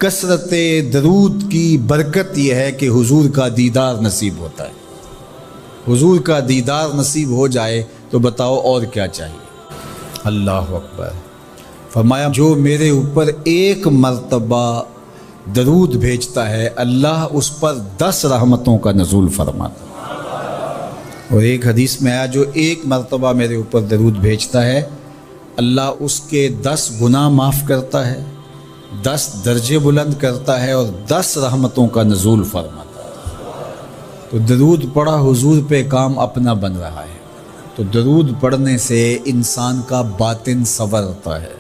کثرت درود کی برکت یہ ہے کہ حضور کا دیدار نصیب ہوتا ہے۔ حضور کا دیدار نصیب ہو جائے تو بتاؤ اور کیا چاہیے۔ اللہ اکبر۔ فرمایا جو میرے اوپر ایک مرتبہ درود بھیجتا ہے اللہ اس پر 10 رحمتوں کا نزول فرماتا ہے۔ اور ایک حدیث میں آیا جو ایک مرتبہ میرے اوپر درود بھیجتا ہے اللہ اس کے 10 گناہ معاف کرتا ہے، 10 درجے بلند کرتا ہے اور 10 رحمتوں کا نزول فرماتا ہے۔ تو درود پڑھا حضور پہ کام اپنا بن رہا ہے۔ تو درود پڑھنے سے انسان کا باطن سنورتا ہے،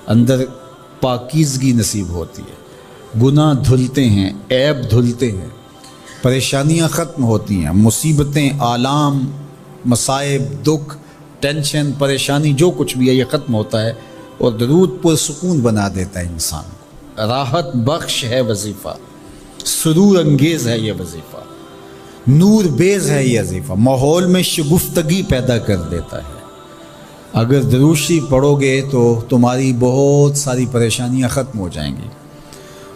اندر پاکیزگی نصیب ہوتی ہے، گناہ دھلتے ہیں، عیب دھلتے ہیں، پریشانیاں ختم ہوتی ہیں، مصیبتیں، آلام، مصائب، دکھ، ٹینشن، پریشانی جو کچھ بھی ہے یہ ختم ہوتا ہے۔ اور درود پرسکون بنا دیتا ہے انسان کو، راحت بخش ہے وظیفہ، سرور انگیز ہے یہ وظیفہ، نور بیز ہے یہ وظیفہ، ماحول میں شگفتگی پیدا کر دیتا ہے۔ اگر درود شریف پڑھو گے تو تمہاری بہت ساری پریشانیاں ختم ہو جائیں گی،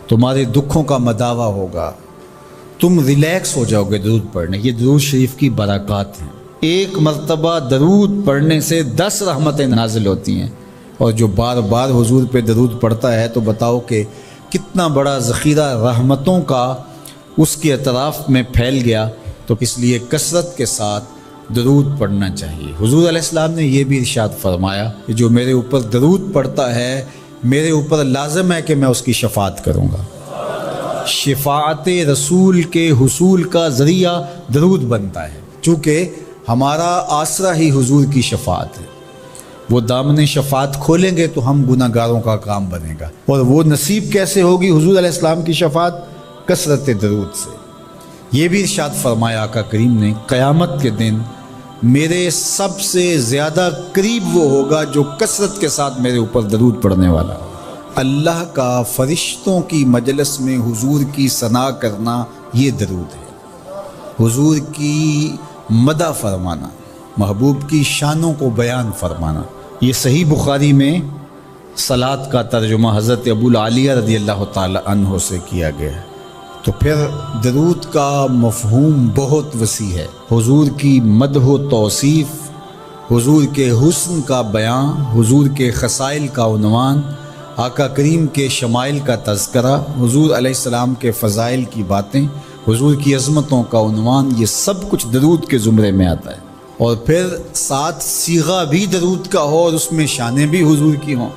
تمہارے دکھوں کا مداوع ہوگا، تم ریلیکس ہو جاؤ گے درود پڑھنے۔ یہ درود شریف کی برکات ہیں۔ ایک مرتبہ درود پڑھنے سے 10 رحمتیں نازل ہوتی ہیں، اور جو بار بار حضور پہ درود پڑھتا ہے تو بتاؤ کہ کتنا بڑا ذخیرہ رحمتوں کا اس کے اطراف میں پھیل گیا۔ تو اس لیے کثرت کے ساتھ درود پڑھنا چاہیے۔ حضور علیہ السلام نے یہ بھی ارشاد فرمایا کہ جو میرے اوپر درود پڑھتا ہے میرے اوپر لازم ہے کہ میں اس کی شفاعت کروں گا۔ شفاعت رسول کے حصول کا ذریعہ درود بنتا ہے، چونکہ ہمارا آسرا ہی حضور کی شفاعت ہے۔ وہ دامن شفاعت کھولیں گے تو ہم گناہ گاروں کا کام بنے گا۔ اور وہ نصیب کیسے ہوگی حضور علیہ السلام کی شفاعت؟ کثرت درود سے۔ یہ بھی ارشاد فرمایا آقا کریم نے قیامت کے دن میرے سب سے زیادہ قریب وہ ہوگا جو کثرت کے ساتھ میرے اوپر درود پڑھنے والا ہو۔ اللہ کا فرشتوں کی مجلس میں حضور کی ثنا کرنا یہ درود ہے، حضور کی مدح فرمانا، محبوب کی شانوں کو بیان فرمانا۔ یہ صحیح بخاری میں صلاۃ کا ترجمہ حضرت ابو العالیہ رضی اللہ تعالی عنہ سے کیا گیا ہے۔ تو پھر درود کا مفہوم بہت وسیع ہے۔ حضور کی مدح و توصیف، حضور کے حسن کا بیان، حضور کے خصائل کا عنوان، آقا کریم کے شمائل کا تذکرہ، حضور علیہ السلام کے فضائل کی باتیں، حضور کی عظمتوں کا عنوان، یہ سب کچھ درود کے زمرے میں آتا ہے۔ اور پھر ساتھ صیغہ بھی درود کا ہو اور اس میں شانیں بھی حضور کی ہوں،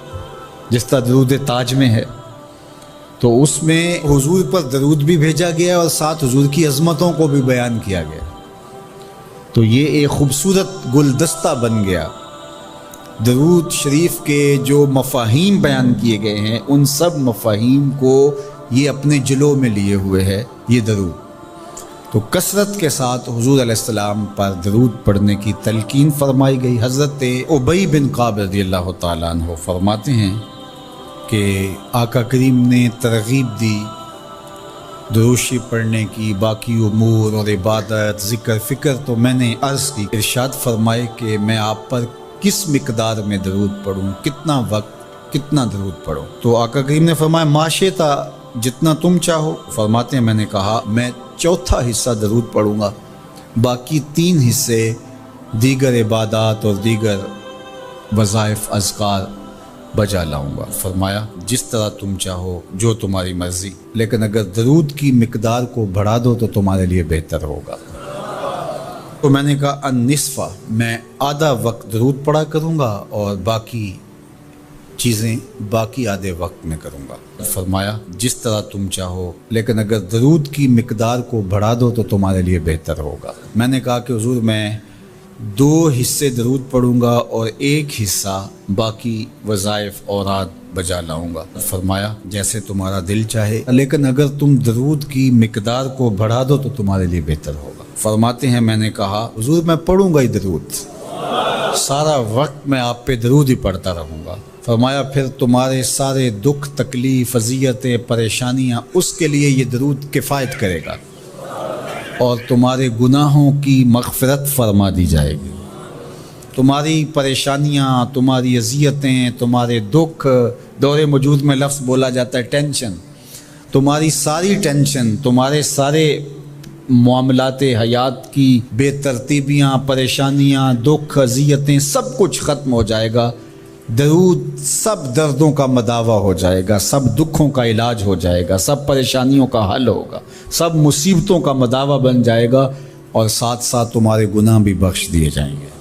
جس طرح درود تاج میں ہے، تو اس میں حضور پر درود بھی بھیجا گیا اور ساتھ حضور کی عظمتوں کو بھی بیان کیا گیا۔ تو یہ ایک خوبصورت گلدستہ بن گیا۔ درود شریف کے جو مفاہیم بیان کیے گئے ہیں ان سب مفاہیم کو یہ اپنے جلو میں لیے ہوئے ہے یہ درود۔ تو کثرت کے ساتھ حضور علیہ السلام پر درود پڑھنے کی تلقین فرمائی گئی۔ حضرت ابی بن کعب رضی اللہ تعالیٰ عنہ فرماتے ہیں کہ آقا کریم نے ترغیب دی درود شریف پڑھنے کی، باقی امور اور عبادت، ذکر فکر تو میں نے عرض کی۔ ارشاد فرمائے کہ میں آپ پر کس مقدار میں درود پڑھوں، کتنا وقت، کتنا درود پڑھوں؟ تو آقا کریم نے فرمایا ماشیتا، جتنا تم چاہو۔ فرماتے ہیں میں نے کہا میں چوتھا حصہ درود پڑھوں گا، باقی 3 حصے دیگر عبادات اور دیگر وظائف اذکار بجا لاؤں گا۔ فرمایا جس طرح تم چاہو، جو تمہاری مرضی، لیکن اگر درود کی مقدار کو بڑھا دو تو تمہارے لیے بہتر ہوگا۔ تو میں نے کہا النصف، میں آدھا وقت درود پڑھا کروں گا اور باقی چیزیں باقی آدھے وقت میں کروں گا۔ فرمایا جس طرح تم چاہو، لیکن اگر درود کی مقدار کو بڑھا دو تو تمہارے لیے بہتر ہوگا۔ میں نے کہا کہ حضور میں 2 حصے درود پڑھوں گا اور 1 حصہ باقی وظائف اوراد بجا لاؤں گا۔ فرمایا جیسے تمہارا دل چاہے، لیکن اگر تم درود کی مقدار کو بڑھا دو تو تمہارے لیے بہتر ہوگا۔ فرماتے ہیں میں نے کہا حضور میں پڑھوں گا ہی درود، سارا وقت میں آپ پہ درود ہی پڑھتا رہوں گا۔ فرمایا پھر تمہارے سارے دکھ، تکلیف، اذیتیں، پریشانیاں، اس کے لیے یہ درود کفایت کرے گا اور تمہارے گناہوں کی مغفرت فرما دی جائے گی۔ تمہاری پریشانیاں، تمہاری اذیتیں، تمہارے دکھ، دور موجود میں لفظ بولا جاتا ہے ٹینشن، تمہاری ساری ٹینشن، تمہارے سارے معاملات حیات کی بے ترتیبیاں، پریشانیاں، دکھ، اذیتیں، سب کچھ ختم ہو جائے گا۔ درود سب دردوں کا مداوع ہو جائے گا، سب دکھوں کا علاج ہو جائے گا، سب پریشانیوں کا حل ہوگا، سب مصیبتوں کا مداوع بن جائے گا، اور ساتھ ساتھ تمہارے گناہ بھی بخش دیے جائیں گے۔